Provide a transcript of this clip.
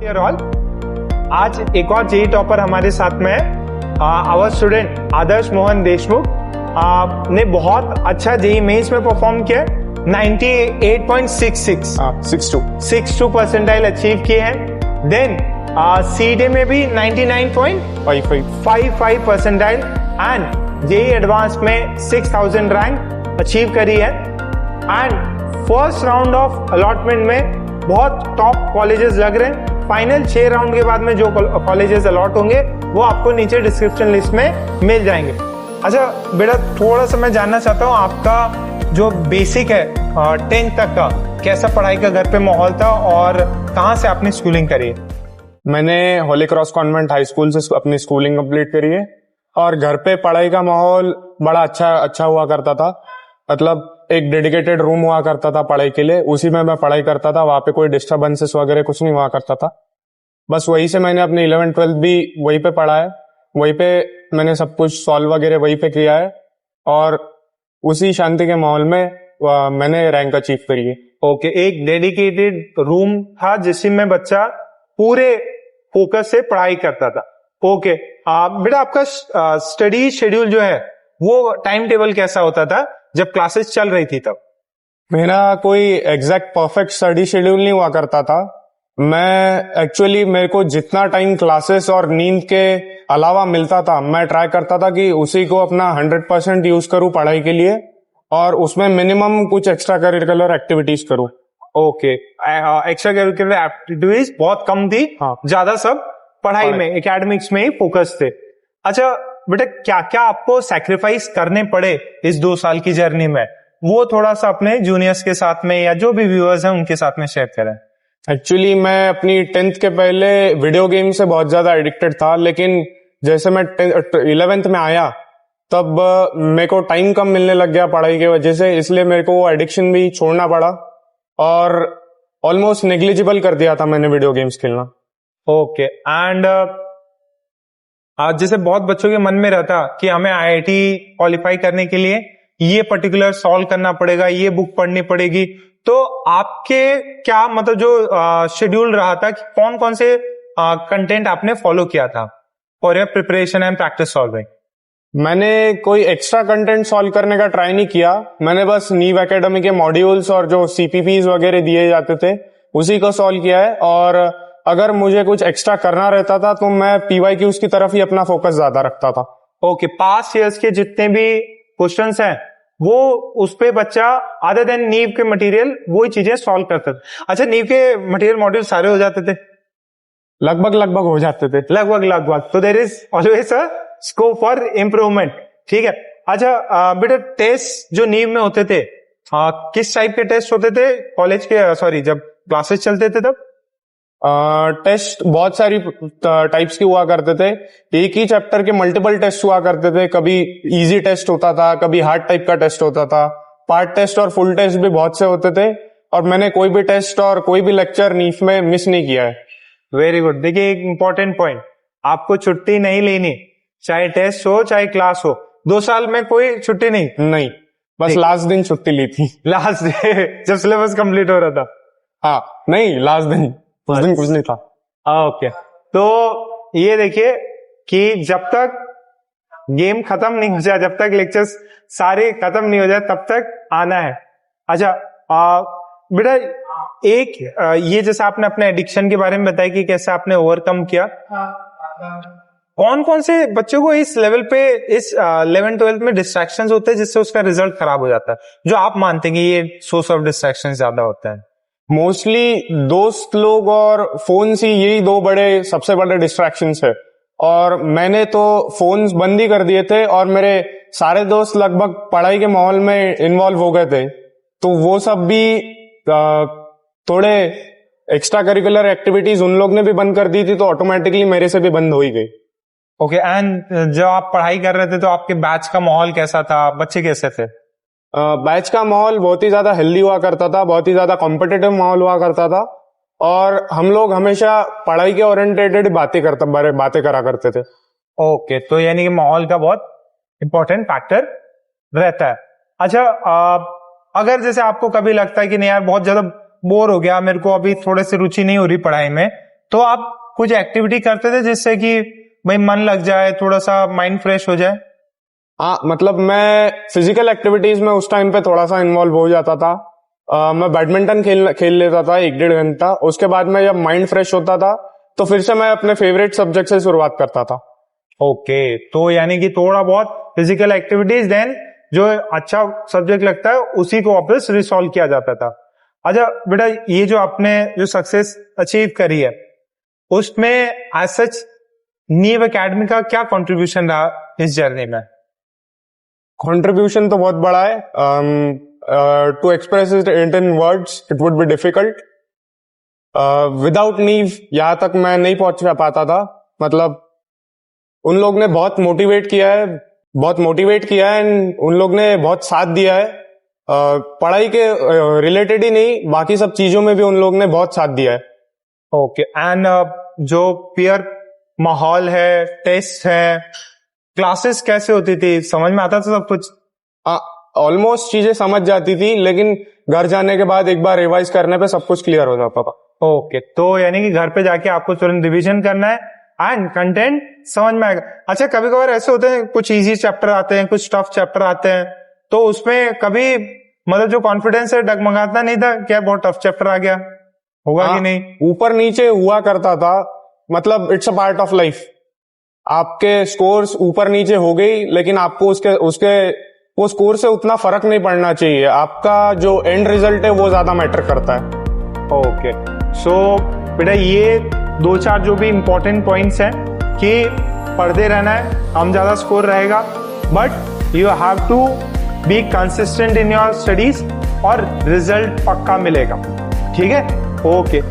Dear all, आज एक और जेई टॉपर हमारे साथ में है। आवर स्टूडेंट आदर्श मोहन देशमुख ने बहुत अच्छा जेई मेंस में परफॉर्म किया, 98.66 परसेंटाइल अचीव किए हैं। देन सीडे में भी 99.55 परसेंटाइल एंड जेई एडवांस में 6000 रैंक अचीव करी है। And first round of allotment में बहुत टॉप कॉलेजेस लग रहे हैं। फाइनल 6 राउंड के बाद में जो कॉलेजेस अलॉट होंगे वो आपको नीचे डिस्क्रिप्शन लिस्ट में मिल जाएंगे। अच्छा बेटा, थोड़ा सा मैं जानना चाहता हूँ आपका जो बेसिक है 10th तक का, कैसा पढ़ाई का घर पे माहौल था और कहाँ से आपने स्कूलिंग करी है? मैंने Holi cross convent high school से अपनी स्कूलिंग कंप्लीट करी है और घर पे पढ़ाई का माहौल बड़ा अच्छा हुआ करता था। मतलब एक डेडिकेटेड रूम हुआ करता था पढ़ाई के लिए, उसी में मैं पढ़ाई करता था। वहां पे कोई डिस्टर्बेंसेस वगैरह कुछ नहीं हुआ करता था। बस वहीं से मैंने अपनी 11th-12th भी वहीं पे पढ़ा है, वहीं पे मैंने सब कुछ सॉल्व वगैरह वहीं पे किया है और उसी शांति के माहौल में मैंने रैंक अचीव करी है। ओके, एक डेडिकेटेड रूम था जिसमें बच्चा पूरे फोकस से पढ़ाई करता था। ओके बेटा, आपका स्टडी शेड्यूल जो है वो टाइम टेबल कैसा होता था जब क्लासेस चल रही थी तब? मेरा कोई एग्जैक्ट परफेक्ट स्टडी शेड्यूल नहीं हुआ करता था। मेरे को जितना टाइम क्लासेस और नींद के अलावा मिलता था मैं ट्राई करता था कि उसी को अपना 100% यूज करूं पढ़ाई के लिए और उसमें मिनिमम कुछ एक्स्ट्रा करिकुलर एक्टिविटीज करूं। ओके, एक्स्ट्रा करिकुलर एक्टिविटीज बहुत कम थी। हाँ, ज्यादा सब पढ़ाई में, एकेडमिक्स में ही फोकस थे। अच्छा बेटा, क्या क्या आपको सैक्रिफाइस करने पड़े इस 2 साल की जर्नी में, वो थोड़ा सा अपने जूनियर्स के साथ में या जो भी व्यूअर्स हैं उनके साथ में शेयर करें। एक्चुअली मैं अपनी 10th के पहले वीडियो गेम से बहुत ज्यादा एडिक्टेड था, लेकिन जैसे मैं 11th में आया तब मेरे को टाइम कम मिलने लग गया पढ़ाई की वजह से, इसलिए मेरे को वो एडिक्शन भी छोड़ना पड़ा और ऑलमोस्ट नेग्लिजिबल कर दिया था मैंने वीडियो गेम्स खेलना। ओके, एंड आज जैसे बहुत बच्चों के मन में रहता कि हमें आईआईटी क्वालिफाई करने के लिए ये पर्टिकुलर सॉल्व करना पड़ेगा, ये बुक पढ़नी पड़ेगी, तो आपके क्या मतलब जो शेड्यूल रहा था कि कौन कौन से कंटेंट आपने फॉलो किया था for your preparation and practice solving? मैंने कोई एक्स्ट्रा कंटेंट सॉल्व करने का ट्राई नहीं किया। मैंने बस नीव एकेडमी के मॉड्यूल्स और जो सीपीपीज वगैरह दिए जाते थे उसी को सॉल्व किया है और अगर मुझे कुछ एक्स्ट्रा करना रहता था तो मैं पीवाईक्यूज की तरफ ही अपना फोकस ज्यादा रखता था। ओके, पास्ट ईयर्स के जितने भी क्वेश्चंस हैं वो उस पे बच्चा अदर देन नीव के मटेरियल वही चीजें सॉल्व करता था। अच्छा, नीव के मटेरियल मॉड्यूल सारे हो जाते थे? लगभग हो जाते थे। लगभग। तो there is always a scope for improvement. ठीक है। अच्छा बेटा, टेस्ट जो नीव में होते थे किस टाइप के टेस्ट होते थे कॉलेज के, जब क्लासेस चलते थे तब? टेस्ट बहुत सारी टाइप्स के हुआ करते थे। एक ही चैप्टर के मल्टीपल टेस्ट हुआ करते थे। कभी इजी टेस्ट होता था, कभी हार्ड टाइप का टेस्ट होता था। पार्ट टेस्ट और फुल टेस्ट भी बहुत से होते थे और मैंने कोई भी टेस्ट और कोई भी लेक्चर नीफ में मिस नहीं किया है। Very good. देखिए, एक इंपॉर्टेंट पॉइंट, आपको छुट्टी नहीं लेनी, चाहे टेस्ट हो चाहे क्लास हो। 2 साल में कोई छुट्टी नहीं, बस लास्ट दिन छुट्टी ली थी। लास्ट डे जब सिलेबस कंप्लीट हो रहा था? हाँ, नहीं, लास्ट दिन, उस दिन कुछ नहीं था। ओके, तो ये देखिए कि जब तक गेम खत्म नहीं हो जाए, जब तक लेक्चर्स सारे खत्म नहीं हो जाए, तब तक आना है। अच्छा बेटा, एक ये जैसे आपने अपने एडिक्शन के बारे में बताया कि कैसे आपने ओवरकम किया, कौन कौन से बच्चों को इस लेवल पे, इस 11th-12th में डिस्ट्रैक्शंस होते हैं जिससे उसका रिजल्ट खराब हो जाता है, जो आप मानते हैं कि ये सोर्स ऑफ डिस्ट्रैक्शन ज्यादा होता है? मोस्टली दोस्त लोग और फोन ही, यही 2 सबसे बड़े डिस्ट्रैक्शंस है और मैंने तो फोन्स बंद ही कर दिए थे और मेरे सारे दोस्त लगभग पढ़ाई के माहौल में इन्वॉल्व हो गए थे, तो वो सब भी थोड़े एक्स्ट्रा करिकुलर एक्टिविटीज उन लोग ने भी बंद कर दी थी, तो ऑटोमेटिकली मेरे से भी बंद हो ही गई। ओके, एंड जब आप पढ़ाई कर रहे थे तो आपके बैच का माहौल कैसा था, बच्चे कैसे थे? बैच का माहौल बहुत ही ज्यादा हेल्दी हुआ करता था, बहुत ही ज्यादा कॉम्पिटिटिव माहौल हुआ करता था और हम लोग हमेशा पढ़ाई के ओरिएंटेड बातें करा करते थे। ओके, तो यानी कि माहौल का बहुत इंपॉर्टेंट फैक्टर रहता है। अच्छा, अगर जैसे आपको कभी लगता है कि नहीं यार बहुत ज्यादा बोर हो गया, मेरे को अभी थोड़े से रुचि नहीं हो रही पढ़ाई में, तो आप कुछ एक्टिविटी करते थे जिससे कि भाई मन लग जाए, थोड़ा सा माइंड फ्रेश हो जाए? हाँ, मतलब मैं फिजिकल एक्टिविटीज में उस टाइम पे थोड़ा सा इन्वॉल्व हो जाता था। मैं बैडमिंटन खेल लेता था 1-1.5 घंटा। उसके बाद में जब माइंड फ्रेश होता था तो फिर से मैं अपने फेवरेट सब्जेक्ट से शुरुआत करता था। ओके, तो यानी कि थोड़ा बहुत फिजिकल एक्टिविटीज, देन जो अच्छा सब्जेक्ट लगता है उसी को वापस रिसॉल्व किया जाता था। अच्छा बेटा, ये जो आपने जो सक्सेस अचीव करी है उसमें एज सच नीव एकेडमी का क्या कंट्रीब्यूशन रहा इस जर्नी में? कंट्रीब्यूशन तो बहुत बड़ा है। To express it in words it would be difficult. Without नीव यहां तक मैं नहीं पहुंच पाता था। मतलब उन लोग ने बहुत मोटिवेट किया है एंड उन लोग ने बहुत साथ दिया है। पढ़ाई के रिलेटेड ही नहीं, बाकी सब चीजों में भी उन लोग ने बहुत साथ दिया है। ओके, एंड जो पीयर माहौल है, टेस्ट है, क्लासेस कैसे होती थी? समझ में आता था सब कुछ? ऑलमोस्ट चीजें समझ जाती थी, लेकिन घर जाने के बाद एक बार रिवाइज करने पे सब कुछ क्लियर हो जाता था। ओके, तो यानी कि घर पे जाके आपको तुरंत रिवीजन करना है एंड कंटेंट समझ में आएगा। अच्छा, कभी कभार ऐसे होते हैं कुछ इजी चैप्टर आते हैं, कुछ टफ चैप्टर आते हैं, तो उसमें कभी मतलब जो कॉन्फिडेंस है डगमगाता नहीं था क्या बहुत टफ चैप्टर आ गया होगा कि नहीं? ऊपर नीचे हुआ करता था। मतलब it's a part of life. आपके स्कोर्स ऊपर नीचे हो गई, लेकिन आपको उसके वो स्कोर से उतना फर्क नहीं पड़ना चाहिए। आपका जो एंड रिजल्ट है वो ज्यादा मैटर करता है। ओके, सो बेटा ये 2-4 जो भी इंपॉर्टेंट पॉइंट्स हैं कि पढ़ते रहना है, हम ज्यादा स्कोर रहेगा, but you have to be consistent in your studies और रिजल्ट पक्का मिलेगा। ठीक है? ओके,